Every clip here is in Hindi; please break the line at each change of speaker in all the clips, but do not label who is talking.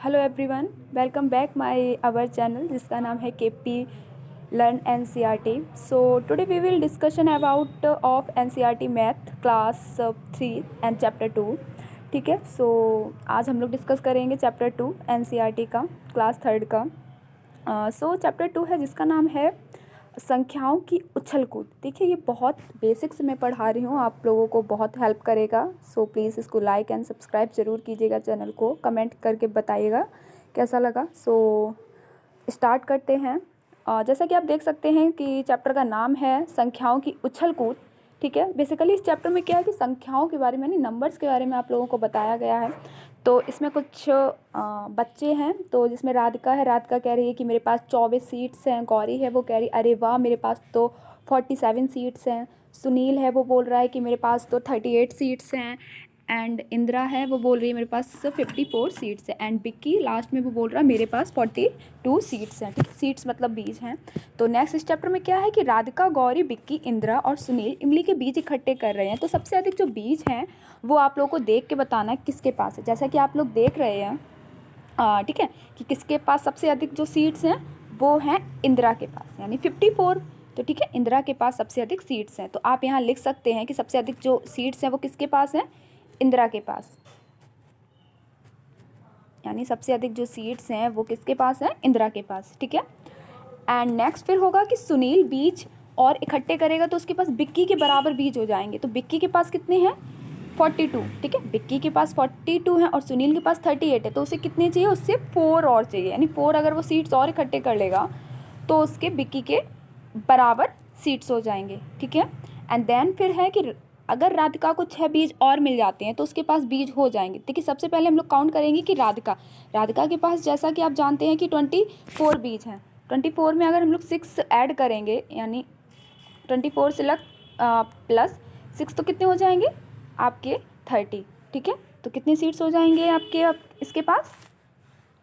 Hello everyone, welcome back my our channel जिसका नाम है KP learn NCERT. So today we will discussion about of NCERT math class 3 and chapter 2। ठीक है, सो आज हम लोग डिस्कस करेंगे चैप्टर 2 एनसीईआरटी का, क्लास 3 का। सो चैप्टर 2 है जिसका नाम है संख्याओं की उछल कूद। देखिए, ये बहुत बेसिक से मैं पढ़ा रही हूँ, आप लोगों को बहुत हेल्प करेगा। सो प्लीज़ इसको लाइक एंड सब्सक्राइब ज़रूर कीजिएगा, चैनल को कमेंट करके बताइएगा कैसा लगा। सो स्टार्ट करते हैं। जैसा कि आप देख सकते हैं कि चैप्टर का नाम है संख्याओं की उछल कूद। ठीक है, बेसिकली इस चैप्टर में क्या है कि संख्याओं के बारे में, यानी नंबर्स के बारे में आप लोगों को बताया गया है। तो इसमें कुछ बच्चे हैं, तो जिसमें राधिका है, राधिका कह रही है कि मेरे पास 24 सीट्स हैं। गौरी है, वो कह रही अरे वाह मेरे पास तो 47 सीट्स हैं। सुनील है, वो बोल रहा है कि मेरे पास तो 38 सीट्स हैं। एंड इंदिरा है, वो बोल रही है मेरे पास 54 सीट्स हैं। एंड बिक्की लास्ट में वो बोल रहा है मेरे पास 42 सीट्स हैं। ठीक है, सीट्स मतलब बीज हैं। तो नेक्स्ट इस चैप्टर में क्या है कि राधिका, गौरी, बिक्की, इंदिरा और सुनील इमली के बीज इकट्ठे कर रहे हैं। तो सबसे अधिक जो बीज हैं वो आप लोगों को देख के बताना है किसके पास है। जैसा कि आप लोग देख रहे हैं, ठीक है, कि किसके पास सबसे अधिक जो सीट्स हैं वो हैं इंदिरा के पास, यानी 54। तो ठीक है, इंदिरा के पास सबसे अधिक सीट्स हैं। तो आप यहाँ लिख सकते हैं कि सबसे अधिक जो सीट्स हैं वो किसके पास हैं, इंदिरा के पास। यानी सबसे अधिक जो सीट्स हैं वो किसके पास हैं, इंदिरा के पास। ठीक है, एंड नेक्स्ट फिर होगा कि सुनील बीज और इकट्ठे करेगा तो उसके पास बिक्की के बराबर बीज हो जाएंगे। तो बिक्की के पास कितने हैं, 42। ठीक है, बिक्की के पास 42 हैं और सुनील के पास 38 है। तो उसे कितने चाहिए, उससे 4 और चाहिए, यानी 4 अगर वो सीट्स और इकट्ठे कर लेगा तो उसके बिक्की के बराबर सीट्स हो जाएंगे। ठीक है, एंड देन फिर है कि अगर राधिका को 6 बीज और मिल जाते हैं तो उसके पास बीज हो जाएंगे। देखिए, सबसे पहले हम लोग काउंट करेंगे कि राधिका के पास, जैसा कि आप जानते हैं कि 24 बीज हैं। 24 में अगर हम लोग 6 ऐड करेंगे, यानी 24 से लग प्लस 6 तो कितने हो जाएंगे आपके 30। ठीक है, तो कितने सीट्स हो जाएंगे आपके इसके पास,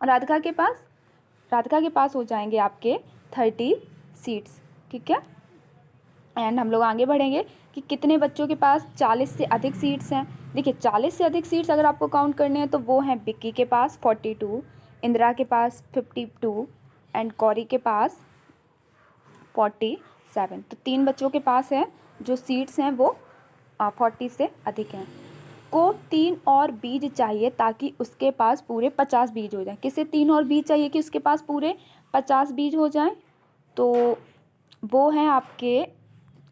राधिका के पास हो जाएंगे आपके 30 सीट्स। ठीक है, एंड हम लोग आगे बढ़ेंगे कि कितने बच्चों के पास 40 से अधिक सीट्स हैं। देखिए, 40 से अधिक सीट्स अगर आपको काउंट करने हैं तो वो हैं बिक्की के पास 42, इंदिरा के पास 52 एंड गौरी के पास 47। तो 3 बच्चों के पास है जो सीट्स हैं वो 40 से अधिक हैं। को 3 और बीज चाहिए ताकि उसके पास पूरे 50 बीज हो जाएं। किसे 3 और बीज चाहिए कि उसके पास पूरे 50 बीज हो जाएं, तो वो हैं आपके,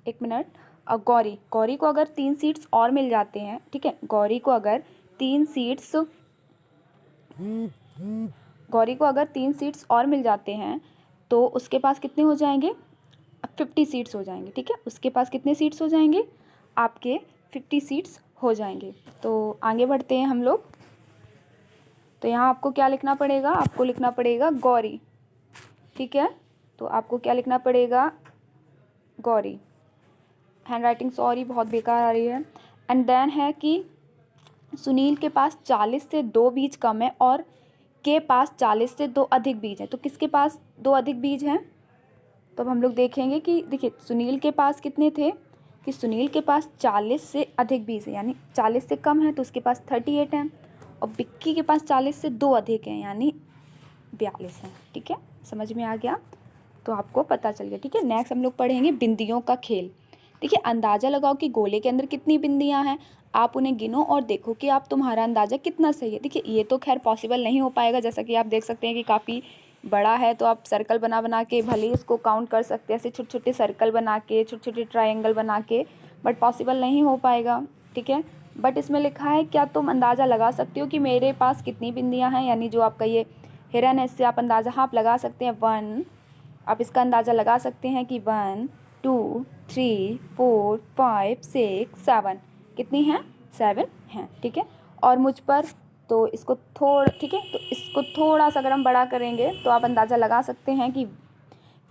एक मिनट, गौरी को अगर 3 सीट्स और मिल जाते हैं। ठीक है, गौरी को अगर 3 सीट्स और मिल जाते हैं तो उसके पास कितने हो जाएंगे, 50 सीट्स हो जाएंगे। ठीक है, उसके पास कितने सीट्स हो जाएंगे, आपके 50 सीट्स हो जाएंगे। तो आगे बढ़ते हैं हम लोग। तो यहाँ आपको क्या लिखना पड़ेगा, आपको लिखना पड़ेगा गौरी। ठीक है, तो आपको क्या लिखना पड़ेगा, गौरी। हैंड राइटिंग सॉरी बहुत बेकार आ रही है। एंड देन है कि सुनील के पास 40 से 2 बीज कम है और के पास 40 से 2 अधिक बीज है। तो किसके पास 2 अधिक बीज हैं, तो अब हम लोग देखेंगे कि देखिए सुनील के पास कितने थे, कि सुनील के पास 40 से अधिक बीज है, यानी 40 से कम है तो उसके पास 38 हैं। और बिक्की के पास 40 से 2 अधिक हैं, यानी 42 हैं। ठीक है, समझ में आ गया, तो आपको पता चल गया। ठीक है, नेक्स्ट हम लोग पढ़ेंगे बिंदियों का खेल। देखिए, अंदाज़ा लगाओ कि गोले के अंदर कितनी बिंदियां हैं, आप उन्हें गिनो और देखो कि आप तुम्हारा अंदाज़ा कितना सही है। देखिए, ये तो खैर पॉसिबल नहीं हो पाएगा, जैसा कि आप देख सकते हैं कि काफ़ी बड़ा है, तो आप सर्कल बना बना के भले ही इसको काउंट कर सकते हैं, ऐसे छोटे छोटे सर्कल बना के, छोटे छोटे ट्रायंगल बना के, बट पॉसिबल नहीं हो पाएगा। ठीक है, बट इसमें लिखा है क्या तुम अंदाज़ा लगा सकते हो कि मेरे पास कितनी बिंदियाँ हैं, यानी जो आपका ये हिरन है इससे आप अंदाज़ा, हाँ, आप लगा सकते हैं 1, आप इसका अंदाज़ा लगा सकते हैं कि 1 2 3 4 5 6 7, कितनी हैं, 7 हैं। ठीक है, और मुझ पर तो इसको ठीक है, तो इसको थोड़ा सा अगर हम बड़ा करेंगे तो आप अंदाज़ा लगा सकते हैं कि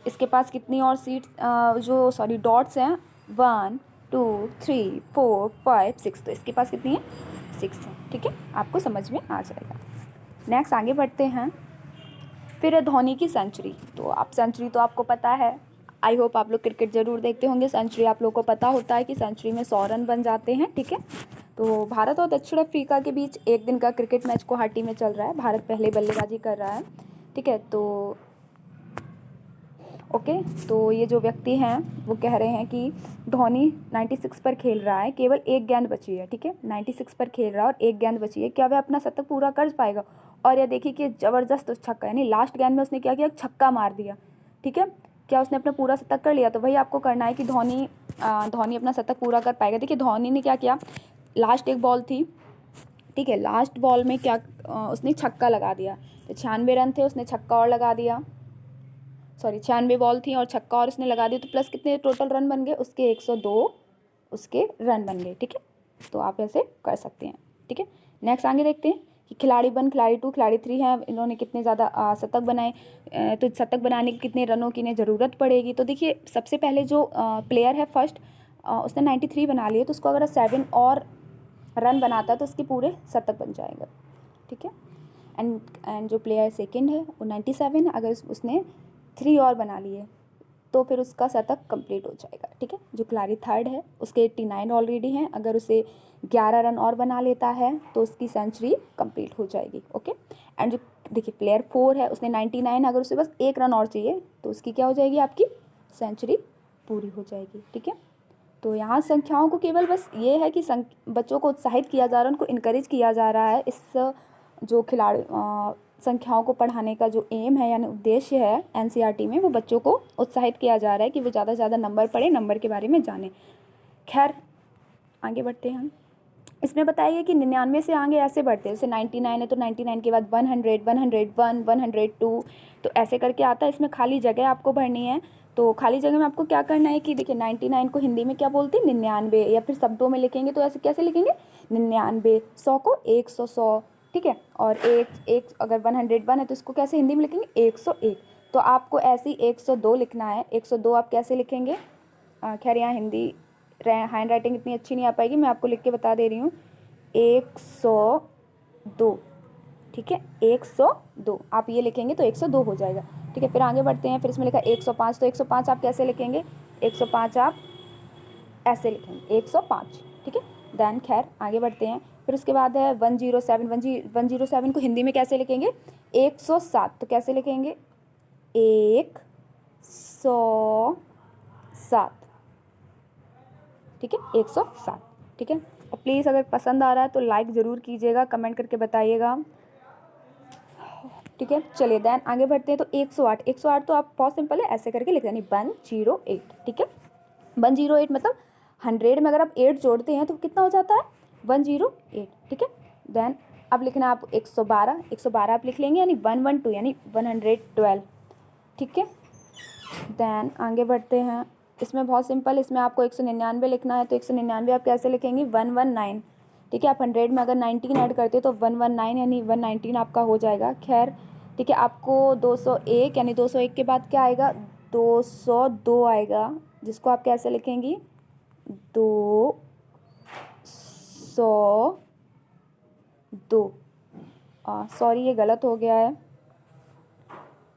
इसके पास कितनी और सीट्स, डॉट्स हैं, 1 2 3 4 5 6, तो इसके पास कितनी है, 6 है। ठीक है, आपको समझ में आ जाएगा। नेक्स्ट आगे बढ़ते हैं। फिर है धोनी की सेंचुरी। तो आप सेंचुरी तो आपको पता है, आई होप आप लोग क्रिकेट ज़रूर देखते होंगे। सेंचुरी आप लोग को पता होता है कि सेंचुरी में 100 रन बन जाते हैं। ठीक है, तो भारत और दक्षिण अफ्रीका के बीच एक दिन का क्रिकेट मैच गुवाहाटी में चल रहा है। भारत पहले बल्लेबाजी कर रहा है, ठीक है। तो ओके, तो ये जो व्यक्ति हैं वो कह रहे हैं कि धोनी 96 पर खेल रहा है, केवल एक गेंद बची है, ठीक है। 96 पर खेल रहा है और एक गेंद बची है, क्या वह अपना शतक पूरा कर पाएगा? और यह देखिए कि ज़बरदस्त छक्का, यानी लास्ट गेंद में उसने क्या किया, छक्का मार दिया, ठीक है। क्या उसने अपना पूरा शतक कर लिया? तो वही आपको करना है कि धोनी अपना शतक पूरा कर पाएगा। देखिए धोनी ने क्या किया, लास्ट एक बॉल थी, ठीक है, लास्ट बॉल में क्या उसने छक्का लगा दिया। तो 96 रन थे, उसने छक्का और लगा दिया, सॉरी 96 बॉल थी और छक्का और उसने लगा दिया, तो प्लस कितने टोटल रन बन गए उसके? 102 उसके रन बन गए, ठीक है। तो आप ऐसे कर सकते हैं, ठीक है। नेक्स्ट आगे देखते हैं कि खिलाड़ी 1, खिलाड़ी 2, खिलाड़ी 3 हैं, इन्होंने कितने ज़्यादा शतक बनाए, तो शतक बनाने की कितने रनों की इन्हें ज़रूरत पड़ेगी। तो देखिए सबसे पहले जो प्लेयर है फर्स्ट, उसने 93 बना लिए, तो उसको अगर 7 और रन बनाता है तो उसके पूरे शतक बन जाएगा, ठीक है। एंड जो प्लेयर सेकंड है वो 97 है, अगर उसने 3 और बना लिए तो फिर उसका शतक कंप्लीट हो जाएगा, ठीक है। जो खिलाड़ी थर्ड है उसके 89 ऑलरेडी हैं, अगर उसे 11 रन और बना लेता है तो उसकी सेंचुरी कंप्लीट हो जाएगी, ओके। एंड जो देखिए प्लेयर 4 है उसने 99, अगर उसे बस 1 रन और चाहिए तो उसकी क्या हो जाएगी, आपकी सेंचुरी पूरी हो जाएगी, ठीक है। तो यहाँ संख्याओं को केवल बस ये है कि बच्चों को उत्साहित किया जा रहा है, उनको इनकरेज किया जा रहा है। इस जो खिलाड़ी संख्याओं को पढ़ाने का जो एम है यानी उद्देश्य है एनसीईआरटी में, वो बच्चों को उत्साहित किया जा रहा है कि वो ज़्यादा से ज़्यादा नंबर पढ़ें, नंबर के बारे में जानें। खैर आगे बढ़ते हैं हम। इसमें बताइए कि 99 से आगे ऐसे बढ़ते हैं, जैसे 99 है तो 99 के बाद 100, 101, 102, तो ऐसे करके आता है। इसमें खाली जगह आपको भरनी है, तो खाली जगह में आपको क्या करना है कि देखिए 99 को हिंदी में क्या बोलते हैं, 99, या फिर शब्दों में लिखेंगे तो ऐसे कैसे लिखेंगे, 99, 100 को 100, ठीक है। और एक अगर 101 है तो इसको कैसे हिंदी में लिखेंगे, 101। तो आपको ऐसे ही 102 लिखना है। 102 आप कैसे लिखेंगे, खैर यहाँ हिंदी हैंड राइटिंग इतनी अच्छी नहीं आ पाएगी, मैं आपको लिख के बता दे रही हूँ, 102, ठीक है, 102 आप ये लिखेंगे तो 102 हो जाएगा, ठीक है। फिर आगे बढ़ते हैं, फिर इसमें लिखा 105, तो 105 आप कैसे लिखेंगे, 105 आप ऐसे लिखेंगे 105, ठीक है। देन खैर आगे बढ़ते हैं, फिर उसके बाद है 107, 107 को हिंदी में कैसे लिखेंगे, 107, तो कैसे लिखेंगे, 107, ठीक है, 107, ठीक है। और प्लीज़ अगर पसंद आ रहा है तो लाइक ज़रूर कीजिएगा, कमेंट करके बताइएगा, ठीक है। चलिए देन आगे बढ़ते हैं, तो 108, 108 तो आप बहुत सिंपल है, ऐसे करके लिख देंगे 108, ठीक है। 108 मतलब 100 में अगर आप 8 जोड़ते हैं तो कितना हो जाता है, 108, ठीक है। देन अब लिखना है आप 112, 112 आप लिख लेंगे, यानी 112 यानी 112, ठीक है। देन आगे बढ़ते हैं, इसमें बहुत सिंपल, इसमें आपको 199 लिखना है, तो 199 आप कैसे लिखेंगे, 119, ठीक है। आप 100 में अगर 19 ऐड करते हो तो 119 यानी 119 आपका हो जाएगा। खैर ठीक है, आपको 201 यानी 201 के बाद क्या आएगा, 202 आएगा, जिसको आप कैसे लिखेंगी, 202, सॉरी ये गलत हो गया है,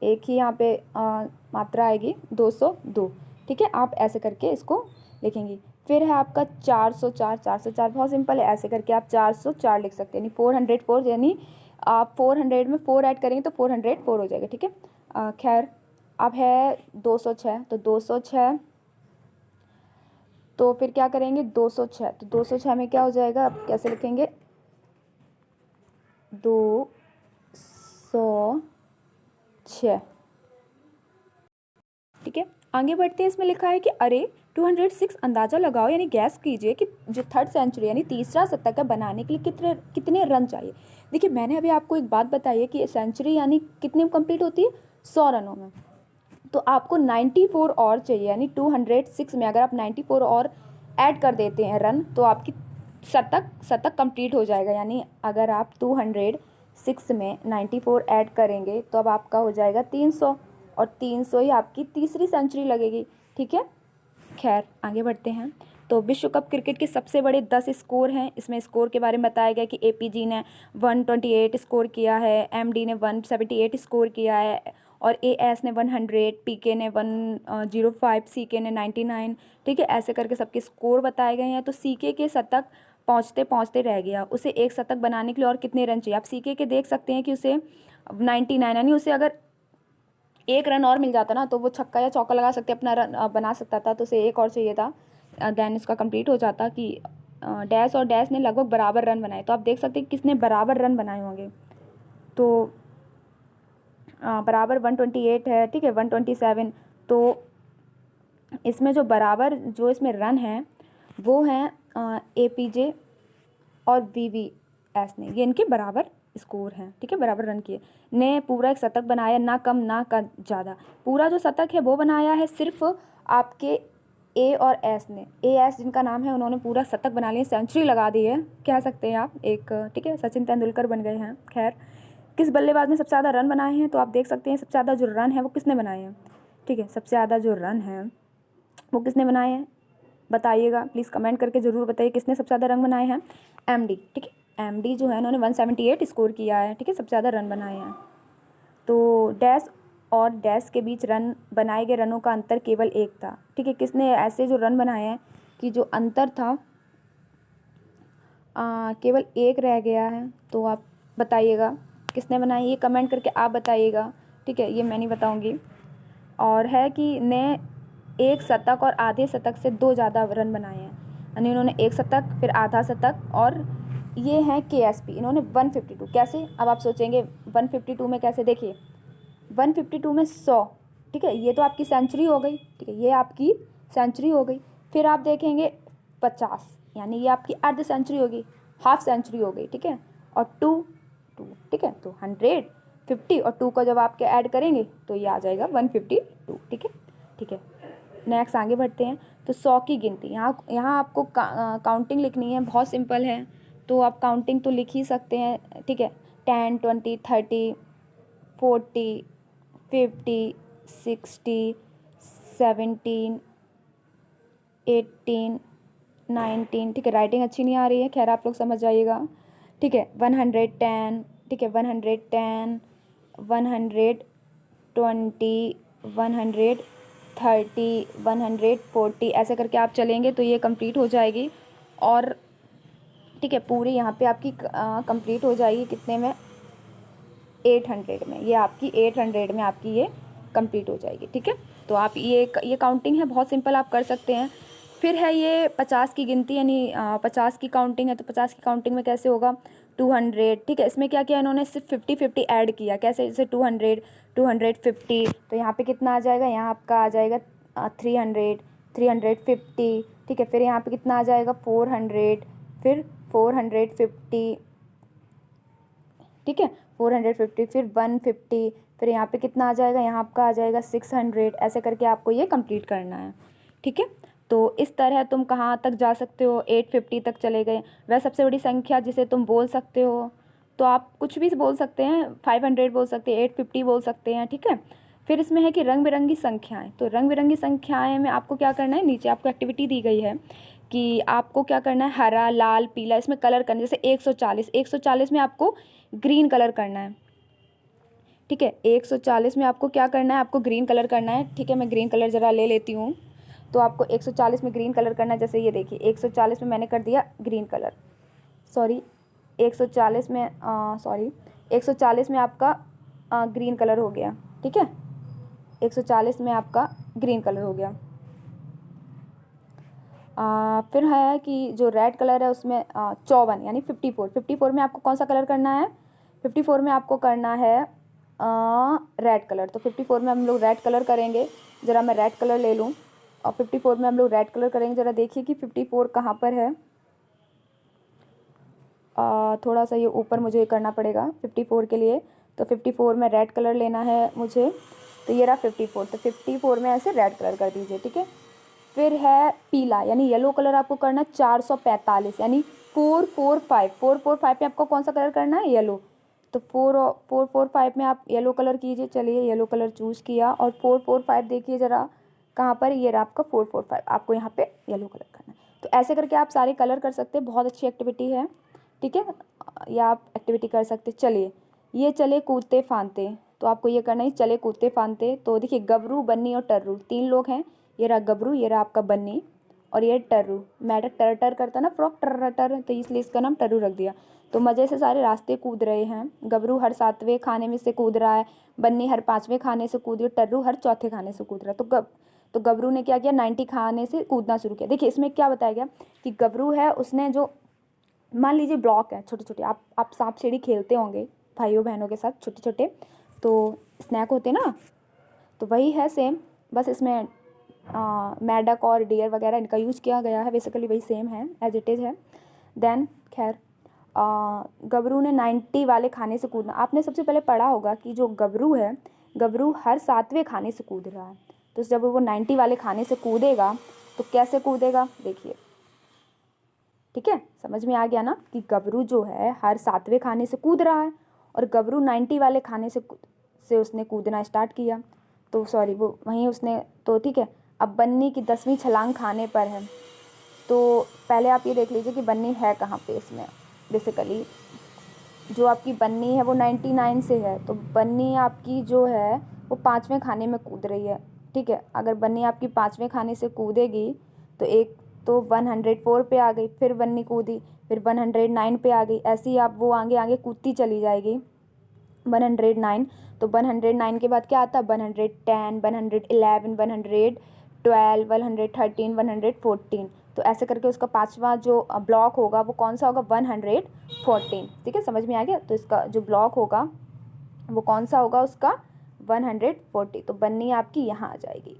एक ही यहाँ पे मात्रा आएगी, 202, ठीक है। आप ऐसे करके इसको लिखेंगी। फिर है आपका 404, 404 बहुत सिंपल है, ऐसे करके आप 404 लिख सकते हैं, यानी 404, यानी आप 400 में 4 ऐड करेंगे तो 404 हो जाएगा, ठीक है। खैर अब है 206, तो 206, तो फिर क्या करेंगे, 206, तो 206 में क्या हो जाएगा, आप कैसे लिखेंगे, 206, ठीक है। आगे बढ़ते हैं, इसमें लिखा है कि अरे 206 अंदाज़ा लगाओ यानी गैस कीजिए कि जो थर्ड सेंचुरी यानी तीसरा शतक का बनाने के लिए कितने रन चाहिए। देखिए मैंने अभी आपको एक बात बताई है कि सेंचुरी यानी कितने में कंप्लीट होती है, 100 रनों में, तो आपको 94 और चाहिए, यानी 206 में अगर आप 94 और ऐड कर देते हैं रन तो आपकी शतक कंप्लीट हो जाएगा। यानी अगर आप 206 में 94 ऐड करेंगे तो अब आपका हो जाएगा 300, और 300 ही आपकी तीसरी सेंचुरी लगेगी, ठीक है। खैर आगे बढ़ते हैं, तो विश्व कप क्रिकेट के सबसे बड़े 10 स्कोर हैं। इसमें स्कोर के बारे में बताया गया कि एपीजी ने 128 स्कोर किया है, एमडी ने 178 स्कोर किया है, और एएस ने 100, पीके ने 105, सीके ने 99, ठीक है। ऐसे करके सबके स्कोर बताए गए हैं। तो सीके के शतक पहुँचते पहुँचते रह गया, उसे एक शतक बनाने के लिए और कितने रन चाहिए। आप सीखे के देख सकते हैं कि उसे 99 यानी उसे अगर एक रन और मिल जाता ना तो वो छक्का या चौका लगा सकते अपना रन बना सकता था, तो उसे एक और चाहिए था, देन इसका कंप्लीट हो जाता कि डैश और डैश ने लगभग बराबर रन बनाए। तो आप देख सकते हैं किसने बराबर रन बनाए होंगे। तो बराबर 128 है, ठीक है, 127। तो इसमें जो बराबर जो इसमें रन हैं वो हैं APJ और VVS ने, ये इनके बराबर स्कोर हैं, ठीक है, बराबर रन किए। ने पूरा एक शतक बनाया, ना कम ना का ज़्यादा। पूरा जो शतक है वो बनाया है सिर्फ आपके A और S ने। AS जिनका नाम है उन्होंने पूरा शतक बना लिया, सेंचुरी लगा दी है कह सकते हैं आप एक, ठीक है, सचिन तेंदुलकर बन गए हैं। खैर, किस बल्लेबाज ने सबसे ज़्यादा रन बनाए हैं, तो आप देख सकते हैं सबसे ज़्यादा जो रन है वो किसने बनाए हैं, ठीक है, सबसे ज़्यादा जो रन है वो किसने बनाए हैं बताइएगा, प्लीज़ कमेंट करके ज़रूर बताइए किसने सबसे ज़्यादा रन बनाए हैं। MD, ठीक है, MD जो है उन्होंने 178 स्कोर किया है, ठीक है, सबसे ज़्यादा रन बनाए हैं। तो डैश और डैश के बीच रन बनाए गए रनों का अंतर केवल एक था, ठीक है, किसने ऐसे जो रन बनाए हैं कि जो अंतर था केवल एक रह गया है, तो आप बताइएगा किसने बनाई, ये कमेंट करके आप बताइएगा, ठीक है, ये मैं नहीं बताऊंगी। और है कि ने एक शतक और आधे शतक से 2 ज़्यादा रन बनाए हैं, यानी उन्होंने एक शतक फिर आधा शतक, और ये हैं KSP, इन्होंने 152। कैसे, अब आप सोचेंगे 152 में कैसे, देखिए 152 में 100, ठीक है, ये तो आपकी सेंचुरी हो गई, ठीक है, ये आपकी सेंचुरी हो गई। फिर आप देखेंगे 50, यानी ये आपकी अर्ध सेंचुरी होगी, हाफ सेंचुरी हो गई, ठीक है, और 2, ठीक है, तो 150 और 2 का जब आपके ऐड करेंगे तो ये आ जाएगा 152, ठीक है, ठीक है। नेक्स्ट आगे बढ़ते हैं। तो 100 की गिनती, यहाँ आपको काउंटिंग लिखनी है, बहुत सिंपल है, तो आप काउंटिंग तो लिख ही सकते हैं, ठीक है, 10, 20, 30, 40, 50, 60, 17, 18, 19, ठीक है, राइटिंग अच्छी नहीं आ रही है, खैर आप लोग समझ जाइएगा, ठीक है, 110, ठीक है, 110, 120, 130, 140, ऐसे करके आप चलेंगे तो ये कंप्लीट हो जाएगी। और ठीक है, पूरी यहाँ पे आपकी कंप्लीट हो जाएगी कितने में, 800 में, ये आपकी 800 में आपकी ये कंप्लीट हो जाएगी, ठीक है। तो आप ये काउंटिंग है, बहुत सिंपल, आप कर सकते हैं। फिर है ये 50 की गिनती, यानी 50 की काउंटिंग है, तो 50 की काउंटिंग में कैसे होगा, 200, ठीक है, इसमें क्या किया इन्होंने, सिर्फ 50-50 ऐड किया, कैसे, जैसे 200, 250, तो यहाँ पे कितना आ जाएगा, यहाँ आपका आ जाएगा 300, 350, ठीक है, फिर यहाँ पे कितना आ जाएगा 400, फिर 450, ठीक है, 450, फिर 150, फिर यहाँ पे कितना आ जाएगा, यहाँ आपका आ जाएगा 600, ऐसे करके आपको ये कंप्लीट करना है, ठीक है। तो इस तरह तुम कहाँ तक जा सकते हो, 850 तक चले गए। वह सबसे बड़ी संख्या जिसे तुम बोल सकते हो, तो आप कुछ भी बोल सकते हैं, 500 बोल सकते हैं, 850 बोल सकते हैं, ठीक है। फिर इसमें है कि रंग बिरंगी संख्याएँ, तो रंग बिरंगी संख्याएँ में आपको क्या करना है, नीचे आपको एक्टिविटी दी गई है कि आपको क्या करना है, हरा, लाल, पीला, इसमें कलर करना, जैसे 140 में आपको ग्रीन कलर करना है, ठीक है, 140 में आपको क्या करना है, आपको ग्रीन कलर करना है, ठीक है, मैं ग्रीन कलर ज़रा ले लेती हूँ। तो आपको 140 में ग्रीन कलर करना है, जैसे ये देखिए 140 में मैंने कर दिया ग्रीन कलर, सॉरी 140 में 140 में आपका ग्रीन कलर हो गया, ठीक है, 140 में आपका ग्रीन कलर हो गया। फिर है कि जो रेड कलर है उसमें 54 यानी 54 में आपको कौन सा कलर करना है, 54 में आपको करना है रेड कलर, तो 54 में हम लोग रेड कलर करेंगे। ज़रा मैं रेड कलर ले लूँ, और 54 में हम लोग रेड कलर करेंगे। ज़रा देखिए कि 54 कहाँ पर है, थोड़ा सा ये ऊपर मुझे करना पड़ेगा 54 के लिए, तो 54 में रेड कलर लेना है मुझे, तो ये रहा 54, तो 54 में ऐसे रेड कलर कर दीजिए, ठीक है। फिर है पीला यानी येलो कलर आपको करना है 445 यानी 445 में आपको कौन सा कलर करना है, येलो, तो 445 में आप येलो कलर कीजिए। चलिए येलो कलर चूज़ किया, और 445 देखिए ज़रा कहाँ पर, ये रहा आपका 445, आपको यहाँ पे येलो कलर करना है। तो ऐसे करके आप सारे कलर कर सकते हैं, बहुत अच्छी एक्टिविटी है, ठीक है, या आप एक्टिविटी कर सकते। चलिए ये चले कूदते फांदते, तो आपको ये करना है चले कूदते फांदते। तो देखिए गबरू, बन्नी और टर्रू 3 लोग हैं, ये रहा गबरू, ये रहा आपका बन्नी, और ये टर्रू, मेंढक टर टर करता ना, फ्रॉक टर टर, तो इसलिए इसका नाम टर्रू रख दिया। तो मज़े से सारे रास्ते कूद रहे हैं। गबरू हर 7वें खाने में से कूद रहा है, बन्नी हर 5वें खाने से कूद रही है, टर्रू हर 4थे खाने से कूद रहा है। तो गबरू ने क्या किया, 90 खाने से कूदना शुरू किया। देखिए इसमें क्या बताया गया कि गबरू है, उसने जो, मान लीजिए ब्लॉक है छोटे छोटे, आप सांप सीढ़ी खेलते होंगे भाइयों बहनों के साथ, छोटे छोटे तो स्नैक होते ना, तो वही है सेम, बस इसमें मेंढक और डियर वगैरह इनका यूज़ किया गया है। बेसिकली वही सेम है, एज इट इज़ है। देन खैर गबरू ने 90 वाले खाने से कूदना। आपने सबसे पहले पढ़ा होगा कि जो गबरू है, गबरू हर 7वें खाने से कूद रहा है। तो जब वो 90 वाले खाने से कूदेगा तो कैसे कूदेगा, देखिए ठीक है, समझ में आ गया ना कि गबरू जो है हर 7वें खाने से कूद रहा है, और गबरू 90 वाले खाने से उसने कूदना स्टार्ट किया। तो सॉरी वो वहीं उसने, तो ठीक है। अब बन्नी की 10वीं छलांग खाने पर है। तो पहले आप ये देख लीजिए कि बन्नी है कहाँ पे इसमें। बेसिकली जो आपकी बन्नी है वो 99 से है, तो बन्नी आपकी जो है वो 5वें खाने में कूद रही है। ठीक है, अगर बन्नी आपकी 5वें खाने से कूदेगी तो एक तो 104 पे आ गई, फिर बन्नी कूदी, फिर 109 पे आ गई, ऐसे ही आप वो आगे आगे कूदती चली जाएगी 109। तो 109 के बाद क्या आता है, 110, 111, 112, 113, 114। तो ऐसे करके उसका 5वां जो ब्लॉक होगा वो कौन सा होगा, 114। ठीक है, समझ में आ गया। तो इसका जो ब्लॉक होगा वो कौन सा होगा, उसका 140। तो बन्नी आपकी यहाँ आ जाएगी।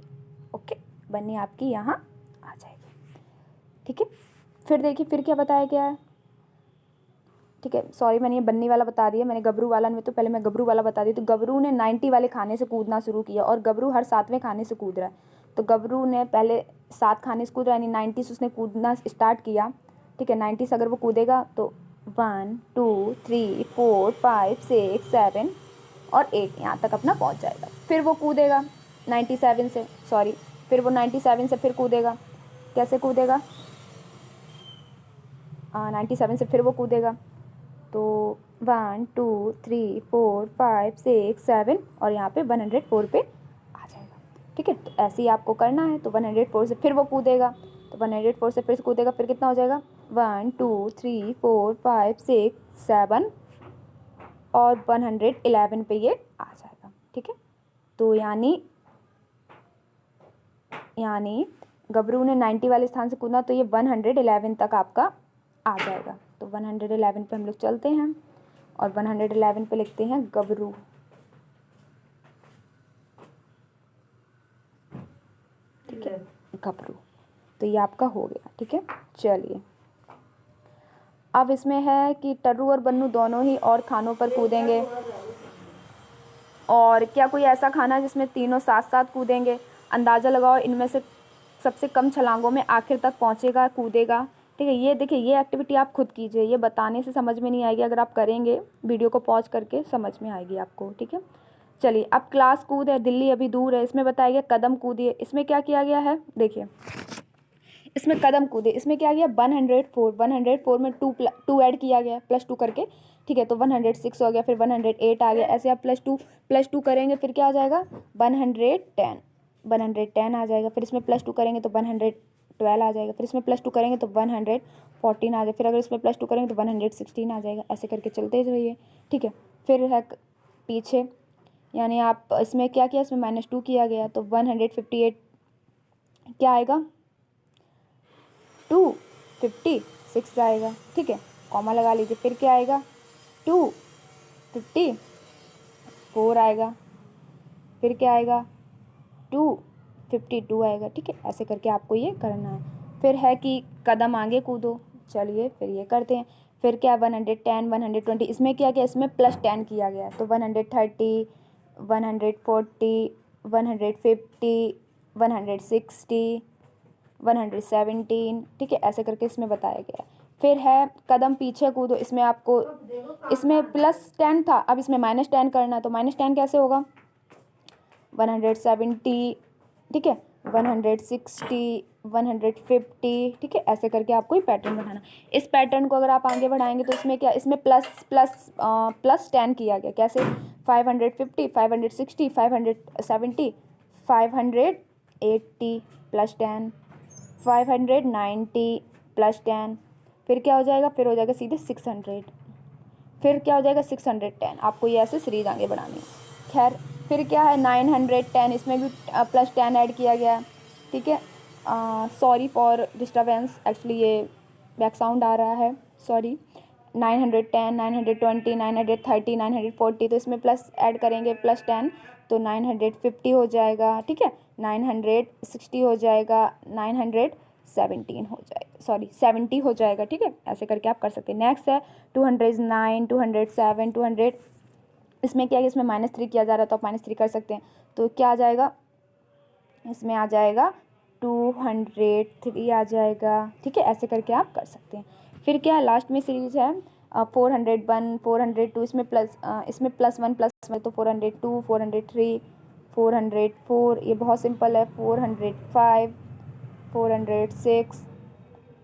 ओके, बन्नी आपकी यहाँ आ जाएगी। ठीक है, फिर देखिए फिर क्या बताया गया है। ठीक है, सॉरी मैंने ये बन्नी वाला बता दिया, मैंने गबरू वाला में, तो पहले मैं गबरू वाला बता दी। तो गबरू ने 90 वाले खाने से कूदना शुरू किया, और गबरू हर 7वें खाने से कूद रहा है। तो गबरू ने पहले 7 खाने से कूद रहा है, यानी 90 से उसने कूदना स्टार्ट किया। ठीक है, 90 से अगर वो कूदेगा तो 1 2 3 4 5 6 7 और 8 यहाँ तक अपना पहुँच जाएगा। फिर वो कूदेगा 97 से, सॉरी फिर वो 97 से फिर कूदेगा। कैसे कूदेगा, 97 से फिर वो कूदेगा। तो 1 2 3 4 5 6 7 और यहाँ पे 104 पे आ जाएगा। ठीक है, तो ऐसे ही आपको करना है। तो 104 से फिर वो कूदेगा, तो 104 से फिर कूदेगा, फिर कितना हो जाएगा, 1 2 3 4 5 6 7 और 111 पे ये आ जाएगा। ठीक है, तो यानी गबरू ने 90 वाले स्थान से कूदना, तो ये 111 तक आपका आ जाएगा। तो 111 पे हम लोग चलते हैं और 111 पे लिखते हैं गबरू। ठीक है, गबरू, तो ये आपका हो गया। ठीक है, चलिए अब इसमें है कि टर्रू और बन्नू दोनों ही और खानों पर कूदेंगे, और क्या कोई ऐसा खाना जिसमें तीनों साथ साथ कूदेंगे। अंदाज़ा लगाओ इनमें से सबसे कम छलांगों में आखिर तक पहुंचेगा, कूदेगा। ठीक है, ये देखिए ये एक्टिविटी आप खुद कीजिए, ये बताने से समझ में नहीं आएगी, अगर आप करेंगे वीडियो को पॉज करके समझ में आएगी आपको। ठीक है, चलिए अब क्लास कूद है, दिल्ली अभी दूर है, इसमें बताया गया कदम कूदिए। इसमें क्या किया गया है, देखिए इसमें कदम कूदे, इसमें क्या गया 104 में टू ऐड किया गया +2 करके। ठीक है, तो 106 हो गया, फिर 108 आ गया, ऐसे आप +2 करेंगे, फिर क्या आ जाएगा 110 आ जाएगा। फिर इसमें +2 करेंगे तो 112 आ जाएगा, फिर इसमें +2 करेंगे तो 114 आ जाएगा, फिर अगर इसमें +2 करेंगे तो 116 आ जाएगा। ऐसे करके चलते रहिए। ठीक है, फिर है पीछे, यानी आप इसमें क्या किया, इसमें -2 किया गया, तो 158 क्या आएगा 256 आएगा। ठीक है, कॉमा लगा लीजिए, फिर क्या आएगा 254 आएगा, फिर क्या आएगा 252 आएगा। ठीक है, ऐसे करके आपको ये करना है। फिर है कि कदम आगे कूदो, चलिए फिर ये करते हैं। फिर क्या 110 120, इसमें क्या किया, इसमें +10 किया गया है, तो 130 140 150 160 117। ठीक है, ऐसे करके इसमें बताया गया है। फिर है कदम पीछे कूदो, इसमें आपको, इसमें +10 था, अब इसमें -10 करना है, तो -10 कैसे होगा 170। ठीक है, 160 150। ठीक है, ऐसे करके आपको ये पैटर्न बनाना। इस पैटर्न को अगर आप आगे बढ़ाएंगे तो इसमें क्या, इसमें +10 किया गया, कैसे 550 560 570 580 +10 590 प्लस 10, फिर क्या हो जाएगा, फिर हो जाएगा सीधे 600, फिर क्या हो जाएगा 610। आपको ये ऐसे सीरीज आगे बढ़ानी है। खैर फिर क्या है 910, इसमें भी प्लस 10 ऐड किया गया है, ठीक है। सॉरी फॉर डिस्टर्बेंस, एक्चुअली ये बैक साउंड आ रहा है, सॉरी। 910, 920, 930, 940, तो इसमें प्लस ऐड करेंगे प्लस 10, तो 950 हो जाएगा, ठीक है। 960 हो जाएगा, 917 हो जाएगा, सॉरी 70 हो जाएगा, ठीक है। ऐसे करके आप कर सकते हैं। नेक्स्ट है 209, 207, 200, इसमें क्या है, इसमें -3 किया जा रहा है तो आप -3 कर सकते हैं। तो क्या आ जाएगा, इसमें आ जाएगा 203 आ जाएगा, ठीक है। ऐसे करके आप कर सकते हैं। फिर क्या है, लास्ट में सीरीज है 401, 402, इसमें +1 +1, तो 402, 403, 404, ये बहुत सिंपल है, 405, 406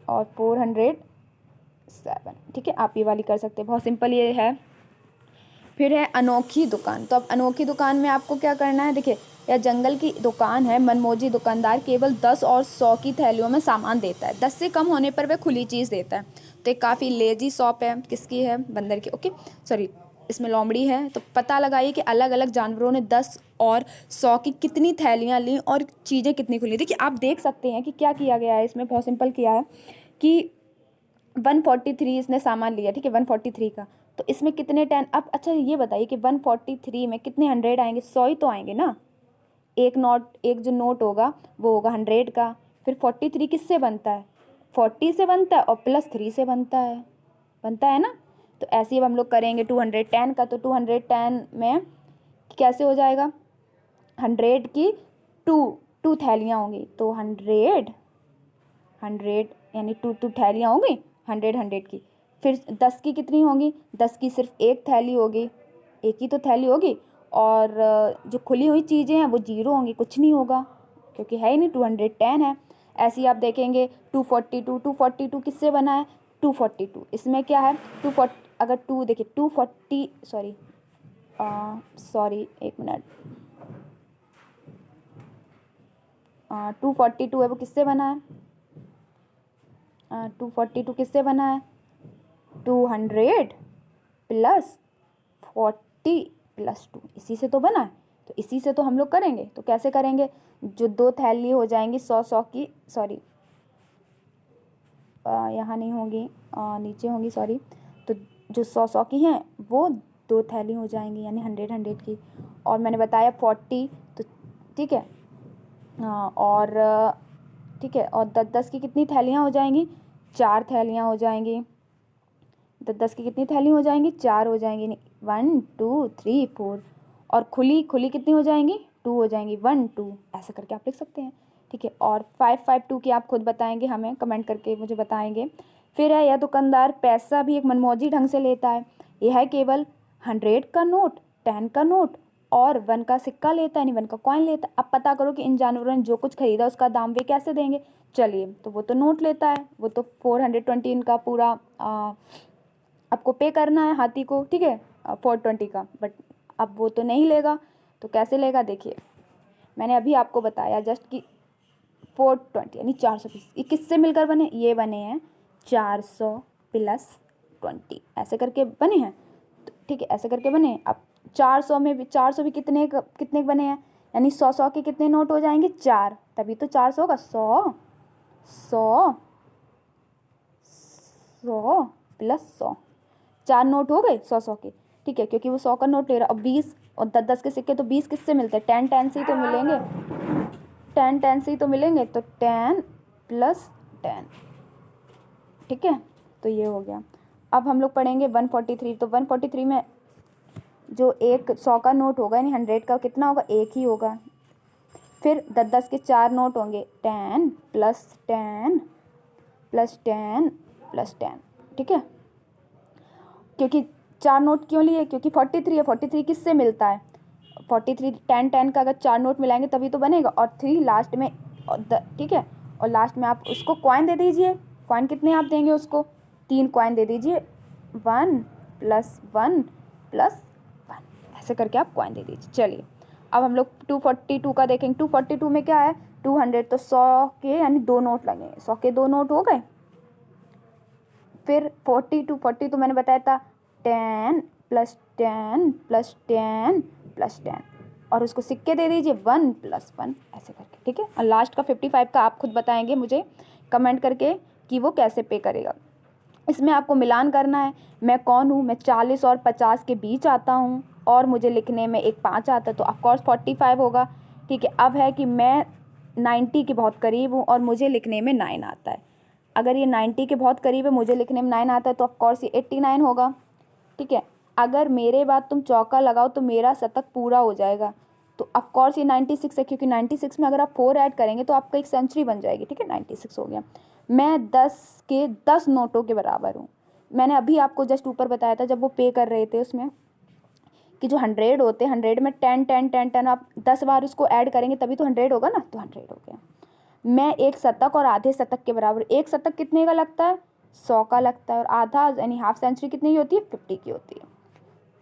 और 407, ठीक है। आप ये वाली कर सकते हैं, बहुत सिंपल ये है। फिर है अनोखी दुकान। तो अब अनोखी दुकान में आपको क्या करना है, देखिए यह जंगल की दुकान है, मनमोजी दुकानदार केवल 10 और 100 की थैलियों में सामान देता है, 10 से कम होने पर वह खुली चीज़ देता है। तो एक काफ़ी लेजी शॉप है, किसकी है, बंदर की, ओके सॉरी, इसमें लोमड़ी है। तो पता लगाइए कि अलग अलग जानवरों ने 10 और 100 की कितनी थैलियाँ ली और चीज़ें कितनी खुली। देखिए आप देख सकते हैं कि क्या किया गया है, इसमें बहुत सिंपल किया है कि 143 इसने सामान लिया, ठीक है, 143 का। तो इसमें कितने 10, अब अच्छा ये बताइए कि 143 में कितने 100 आएंगे, 100 ही तो आएंगे ना। एक जो नोट होगा वो होगा 100 का। फिर 43 किससे बनता है, 40 से बनता है और +3 से बनता है ना। तो ऐसे ही हम लोग करेंगे 210 का। तो 210 में कैसे हो जाएगा, 100 की टू थैलियाँ होंगी, तो 100 यानी टू थैलियाँ होंगी, 100 की। फिर 10 की कितनी होंगी, 10 की सिर्फ एक थैली होगी, एक ही तो थैली होगी। और जो खुली हुई चीज़ें हैं वो 0 होंगी, कुछ नहीं होगा क्योंकि है ही नहीं, 210 है। ऐसे ही आप देखेंगे 242 किससे बना है, 242, इसमें क्या है 240, अगर 2 देखिए 240, सॉरी एक मिनट, 242 है वो किससे बना है, 242 किससे बना है, 200 + 40 + 2, इसी से तो बना है। तो इसी से तो हम लोग करेंगे। तो कैसे करेंगे, जो 2 थैली हो जाएंगी 100 की, सॉरी यहाँ नहीं होगी, नीचे होंगी, सॉरी। तो जो 100 की हैं वो 2 थैली हो जाएंगी, यानी 100 की। और मैंने बताया 40, तो ठीक है। और ठीक है, और 10 की कितनी थैलियाँ हो जाएंगी, 4 थैलियाँ हो जाएंगी। 10 की कितनी थैली हो जाएंगी, 4 हो जाएंगी, 1 2 3 4। और खुली कितनी हो जाएंगी, 2 हो जाएंगी, 1 2, ऐसा करके आप लिख सकते हैं, ठीक है। और 552 की आप खुद बताएंगे, हमें कमेंट करके मुझे बताएंगे। फिर है, यह दुकानदार पैसा भी एक मनमौजी ढंग से लेता है, यह है केवल 100 का नोट, 10 का नोट और 1 का सिक्का लेता है, यानी 1 का कॉइन लेता है। अब पता करो कि इन जानवरों ने जो कुछ खरीदा उसका दाम वे कैसे देंगे। चलिए, तो वो तो नोट लेता है, वो तो 420 इनका पूरा आपको पे करना है हाथी को, ठीक है, 420 का। बट अब वो तो नहीं लेगा, तो कैसे लेगा, देखिए मैंने अभी आपको बताया जस्ट कि 420 यानी 400 पीस, ये किससे मिलकर बने, ये बने हैं 400 + 20, ऐसे करके बने हैं, तो ठीक है, ऐसे करके बने हैं। अब 400 में भी, 400 भी कितने बने हैं, यानी 100 के कितने नोट हो जाएंगे, 4, तभी तो 400 का 100 100 100 + 100, 4 नोट हो गए 100 के, ठीक है, क्योंकि वो 100 का नोट ले रहा। और 20 और 10 के सिक्के, तो 20 किससे मिलते हैं, 10 से ही तो मिलेंगे, 10 से ही तो मिलेंगे, तो 10 + 10, ठीक है। तो ये हो गया। अब हम लोग पढ़ेंगे 143। तो 143 में जो एक 100 का नोट होगा, यानी 100 का कितना होगा, एक ही होगा। फिर 10 के 4 नोट होंगे, 10 + 10 + 10 + 10, ठीक है। क्योंकि 4 नोट क्यों लिए, क्योंकि 43 है, 43 किससे मिलता है, 43 10 का अगर 4 नोट मिलाएंगे तभी तो बनेगा, और 3 लास्ट में, ठीक है। और लास्ट में आप उसको कॉइन दे दीजिए, कॉइन कितने आप देंगे उसको, 3 कॉइन दे दीजिए, 1 + 1 + 1, ऐसे करके आप कॉइन दे दीजिए। चलिए अब हम लोग 242 का देखेंगे। 242 में क्या है 200, तो 100 के यानी 2 नोट लगेंगे, 100 के 2 नोट हो गए। फिर 42 मैंने बताया था 10 + 10 + 10 + 10, और उसको सिक्के दे दीजिए 1 + 1 ऐसे करके, ठीक है। और लास्ट का 55 का आप खुद बताएंगे मुझे कमेंट करके कि वो कैसे पे करेगा। इसमें आपको मिलान करना है। मैं कौन हूँ, मैं 40 और 50 के बीच आता हूँ, और मुझे लिखने में एक 5 आता है, तो ऑफकोर्स 45 होगा, ठीक है। अब है कि मैं 90 के बहुत करीब हूँ और मुझे लिखने में 9 आता है। अगर ये 90 के बहुत करीब है, मुझे लिखने में 9 आता है, तो ऑफकोर्स ये 89 होगा, ठीक है। अगर मेरे बाद तुम चौका लगाओ तो मेरा शतक पूरा हो जाएगा, तो ऑफकोर्स ये 96 है, क्योंकि 96 में अगर आप 4 ऐड करेंगे तो आपका एक सेंचुरी बन जाएगी, ठीक है। 96 हो गया। मैं 10 के 10 नोटों के बराबर हूँ। मैंने अभी आपको जस्ट ऊपर बताया था जब वो पे कर रहे थे उसमें कि जो 100 होते हैं, 100 में 10 10 10 10 आप 10 बार उसको ऐड करेंगे तभी तो 100 होगा ना, तो 100 हो गया। मैं एक शतक और आधे शतक के बराबर। एक शतक कितने का लगता है 100 का लगता है, और आधा यानी हाफ सेंचुरी कितने की होती है 50 की होती है,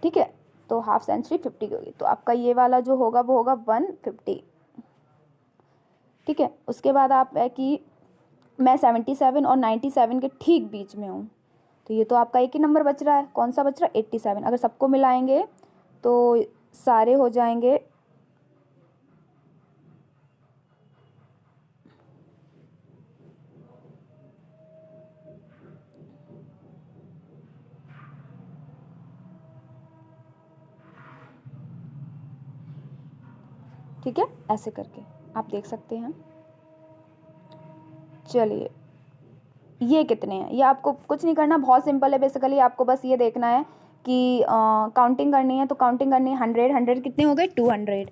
ठीक है। तो हाफ सेंचुरी 50 की होगी, तो आपका ये वाला जो होगा वो होगा 150, ठीक है। उसके बाद आप है कि मैं 77 और 97 के ठीक बीच में हूँ, तो ये तो आपका एक ही नंबर बच रहा है। कौन सा बच रहा है 87। अगर सबको मिलाएंगे तो सारे हो जाएंगे ठीक है, ऐसे करके आप देख सकते हैं। चलिए ये कितने हैं, ये आपको कुछ नहीं करना, बहुत सिंपल है। बेसिकली आपको बस ये देखना है कि काउंटिंग करनी है, तो काउंटिंग करनी है 100 100 कितने हो गए 200,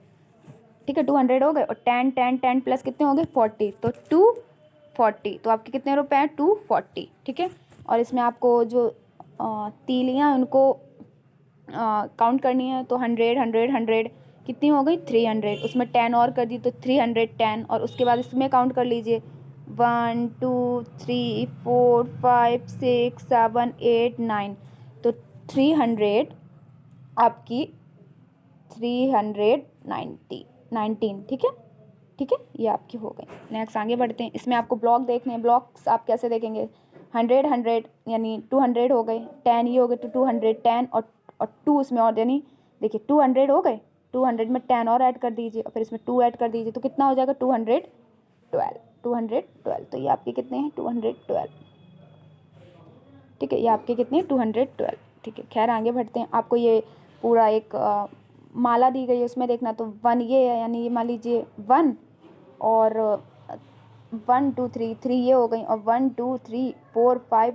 ठीक है 200 हो गए, और 10 10 10 प्लस कितने हो गए 40, तो 240, तो आपके कितने रुपए हैं 240, ठीक है। और इसमें आपको जो तीलियाँ उनको काउंट करनी है, तो 100 100 100 कितनी हो गई 300, उसमें 10 और कर दी तो 310, और उसके बाद इसमें काउंट कर लीजिए 1 2 3 4 5 6 7 8 9, तो 300 आपकी 390 19, ठीक है, ठीक है। ये आपकी हो गई। नेक्स्ट आगे बढ़ते हैं। इसमें आपको ब्लॉक देखने हैं। ब्लॉक्स आप कैसे देखेंगे 100 100 यानी 200 हो गए, 10 ये हो गए, तो 200 10 और 2 उसमें और, यानी देखिए 200 हो गए, 200 में 10 और ऐड कर दीजिए, और फिर इसमें 2 ऐड कर दीजिए, तो कितना हो जाएगा 212, तो ये आपके कितने हैं 212, ठीक है। ये आपके कितने हैं 212, ठीक है। खैर आगे बढ़ते हैं। आपको ये पूरा एक माला दी गई है, उसमें देखना, तो 1 ये है, यानी ये मान लीजिए 1, और 1 2 3 3 ये हो गई, और 1 2 3 4 5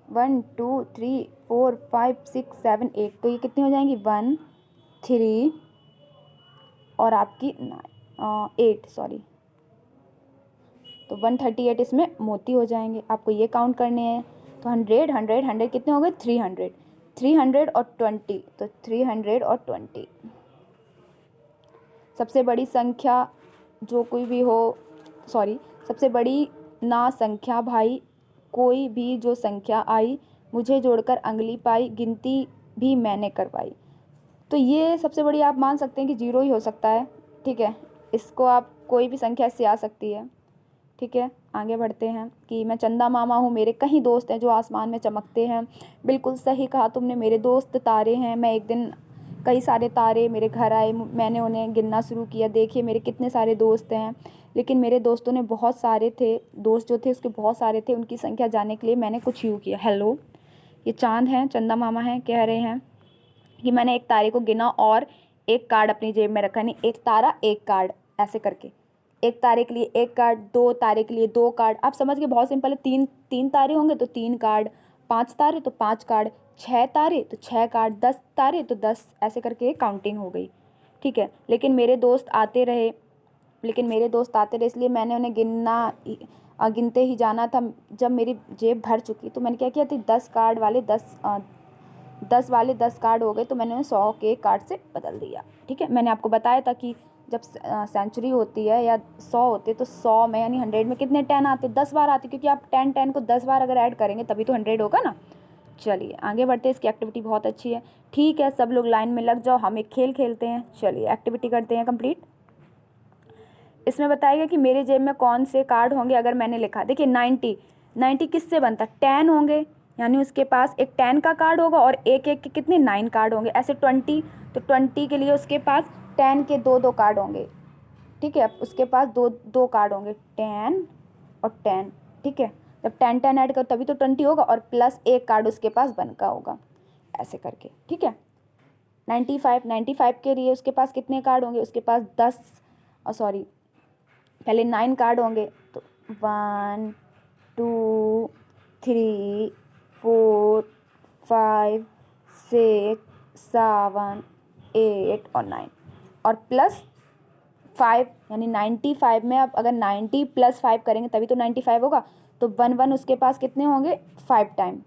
1 2 3 4 5 6 7 8, तो ये कितनी हो जाएंगी 1 3 और आपकी 8 सॉरी, तो 138 इसमें मोती हो जाएंगे। आपको ये काउंट करने हैं, तो 100 100 100 कितने हो गए 300 300 और 20, तो 300 और 20। सबसे बड़ी संख्या जो कोई भी हो, सॉरी सबसे बड़ी ना संख्या भाई, कोई भी जो संख्या आई, मुझे जोड़कर अंगली पाई, गिनती भी मैंने करवाई। तो ये सबसे बड़ी आप मान सकते हैं कि 0 ही हो सकता है, ठीक है। इसको आप कोई भी संख्या इससे आ सकती है, ठीक है। आगे बढ़ते हैं कि मैं चंदा मामा हूँ, मेरे कई दोस्त हैं जो आसमान में चमकते हैं। बिल्कुल सही कहा तुमने, मेरे दोस्त तारे हैं। मैं एक दिन कई सारे तारे मेरे घर आए, मैंने उन्हें गिनना शुरू किया, देखिए मेरे कितने सारे दोस्त हैं। लेकिन मेरे दोस्तों ने बहुत सारे थे, दोस्त जो थे उसके बहुत सारे थे, उनकी संख्या जानने के लिए मैंने कुछ यूँ किया। हेलो, ये चाँद हैं, चंदा मामा हैं, कह रहे हैं कि मैंने एक तारे को गिना और एक कार्ड अपनी जेब में रखा, नहीं एक तारा एक कार्ड ऐसे करके, एक तारे के लिए एक कार्ड, 2 तारे के लिए 2 कार्ड। आप समझ गए, बहुत सिंपल है। 3 तारे होंगे तो 3 कार्ड, 5 तारे तो 5 कार्ड, 6 तारे तो 6 कार्ड, 10 तारे तो 10, ऐसे करके काउंटिंग हो गई, ठीक है। लेकिन मेरे दोस्त आते रहे, इसलिए मैंने उन्हें गिनते ही जाना था। जब मेरी जेब भर चुकी तो मैंने क्या किया थी 10 वाले 10 कार्ड हो गए, तो मैंने उन्हें 100 के कार्ड से बदल दिया, ठीक है। मैंने आपको बताया था कि जब सेंचुरी होती है या 100 होते हैं, तो 100 में यानी 100 में कितने 10 आते, 10 बार आते, क्योंकि आप 10 10 को 10 बार अगर ऐड करेंगे तभी तो 100 होगा ना। चलिए आगे बढ़ते हैं, इसकी एक्टिविटी बहुत अच्छी है। ठीक है, सब लोग लाइन में लग जाओ, हम एक खेल खेलते हैं। चलिए एक्टिविटी करते हैं कंप्लीट। इसमें बताएगा कि मेरे जेब में कौन से कार्ड होंगे अगर मैंने लिखा, देखिए 90 किससे बनता है, 10 होंगे, यानी उसके पास एक 10 का कार्ड होगा और एक एक के कितने 9 कार्ड होंगे। ऐसे 20, तो 20 के लिए उसके पास 10 के 2 कार्ड होंगे, ठीक है। उसके पास दो कार्ड होंगे, 10 और 10, ठीक है। जब 10 ऐड कर तभी तो 20 होगा, और प्लस एक कार्ड उसके पास बन का होगा, ऐसे करके, ठीक है। 95 के लिए उसके पास कितने कार्ड होंगे, उसके पास 10, सॉरी पहले 9 कार्ड होंगे, तो 1 2 3 4 5 6 7 8 और 9, और प्लस 5, यानी 95 में अब अगर 90 प्लस 5 करेंगे तभी तो 95 होगा। तो 1 उसके पास कितने होंगे, 5 टाइम,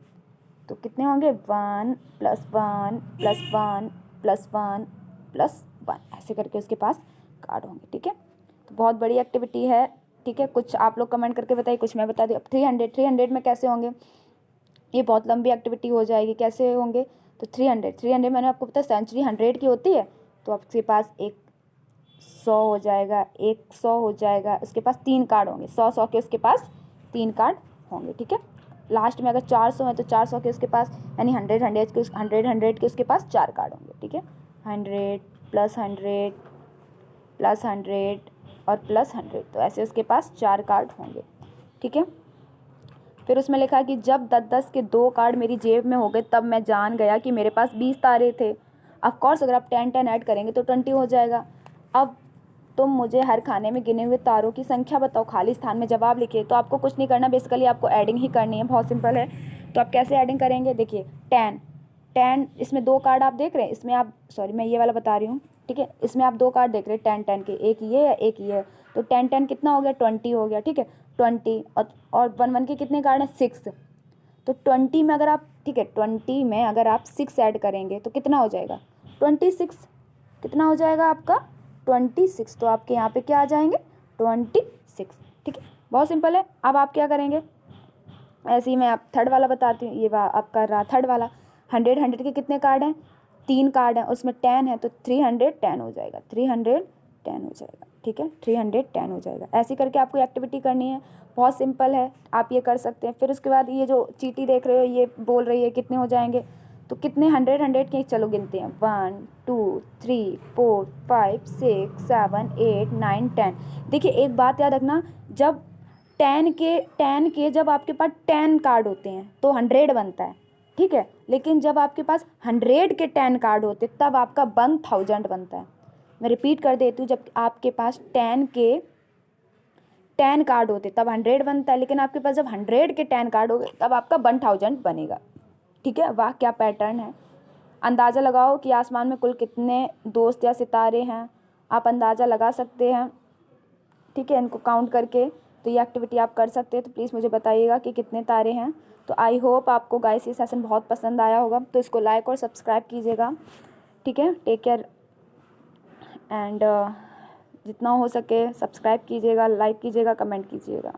तो कितने होंगे 1 + 1 + 1 + 1 + 1, ऐसे करके उसके पास कार्ड होंगे, ठीक है। तो बहुत बड़ी एक्टिविटी है, ठीक है। कुछ आप लोग कमेंट करके बताइए, कुछ मैं बता दूँ। अब 300 में कैसे होंगे, ये बहुत लंबी एक्टिविटी हो जाएगी, कैसे होंगे। तो 300 मैंने आपको पता है सेंचुरी 100 की होती है, तो आपके पास एक 100 हो जाएगा, 100 हो जाएगा, उसके पास 3 कार्ड होंगे, 100 के उसके पास 3 कार्ड होंगे, ठीक है। लास्ट में अगर 400 है तो 400 के उसके पास, यानी 100 के उसके पास 4 कार्ड होंगे, ठीक है। 100 + 100 + 100 और +100, तो ऐसे उसके पास 4 कार्ड होंगे, ठीक है। फिर उसमें लिखा कि जब 10 के 2 कार्ड मेरी जेब में हो गए तब मैं जान गया कि मेरे पास 20 तारे थे। ऑफकोर्स अगर आप 10 ऐड करेंगे तो 20 हो जाएगा। अब तुम मुझे हर खाने में गिने हुए तारों की संख्या बताओ, खाली स्थान में जवाब लिखिए। तो आपको कुछ नहीं करना, बेसिकली आपको एडिंग ही करनी है, बहुत सिंपल है। तो आप कैसे एडिंग करेंगे, देखिए 10, इसमें 2 कार्ड आप देख रहे हैं, इसमें आप, सॉरी मैं ये वाला बता रही हूँ, ठीक है। इसमें आप 2 कार्ड देख रहे हैं 10 के, एक ये है एक ये है, तो 10 कितना हो गया, 20 हो गया, ठीक है। 20 और 1 के कितने कार्ड हैं, 6, तो 20 में अगर आप, ठीक है, 20 में अगर आप 6 ऐड करेंगे तो कितना हो जाएगा, 26, कितना हो जाएगा आपका 26, तो आपके यहाँ पे क्या आ जाएंगे 26, ठीक है। बहुत सिंपल है। अब आप क्या करेंगे, ऐसे ही मैं आप थर्ड वाला बताती हूँ, ये आपका रहा थर्ड वाला। 100 के कितने कार्ड हैं, 3 कार्ड हैं, उसमें 10 है, तो 310 हो जाएगा, 310 हो जाएगा, ठीक है, 310 हो जाएगा। ऐसे करके आपको एक्टिविटी करनी है, बहुत सिंपल है, आप ये कर सकते हैं। फिर उसके बाद ये जो चीटी देख रहे हो ये बोल रही है कितने हो जाएंगे, तो कितने 100 के, चलो गिनते हैं, 1 2 3 4 5 6 7 8 9 10। देखिए एक बात याद रखना, जब 10 के जब आपके पास 10 कार्ड होते हैं तो 100 बनता है, ठीक है। लेकिन जब आपके पास 100 के 10 कार्ड होते तब आपका 1000 बनता है। मैं रिपीट कर देती हूँ, जब आपके पास 10 के 10 कार्ड होते तब 100 बनता है, लेकिन आपके पास जब 100 के 10 कार्ड हो गए तब आपका 1000 बनेगा, ठीक है। वाह क्या पैटर्न है। अंदाज़ा लगाओ कि आसमान में कुल कितने दोस्त या सितारे हैं, आप अंदाज़ा लगा सकते हैं, ठीक है, इनको काउंट करके। तो ये एक्टिविटी आप कर सकते हैं, तो प्लीज़ मुझे बताइएगा कि कितने तारे हैं। तो आई होप आपको गाइस ये सेशन बहुत पसंद आया होगा, तो इसको लाइक और सब्सक्राइब कीजिएगा, ठीक है। टेक केयर एंड जितना हो सके सब्सक्राइब कीजिएगा, लाइक कीजिएगा, कमेंट कीजिएगा।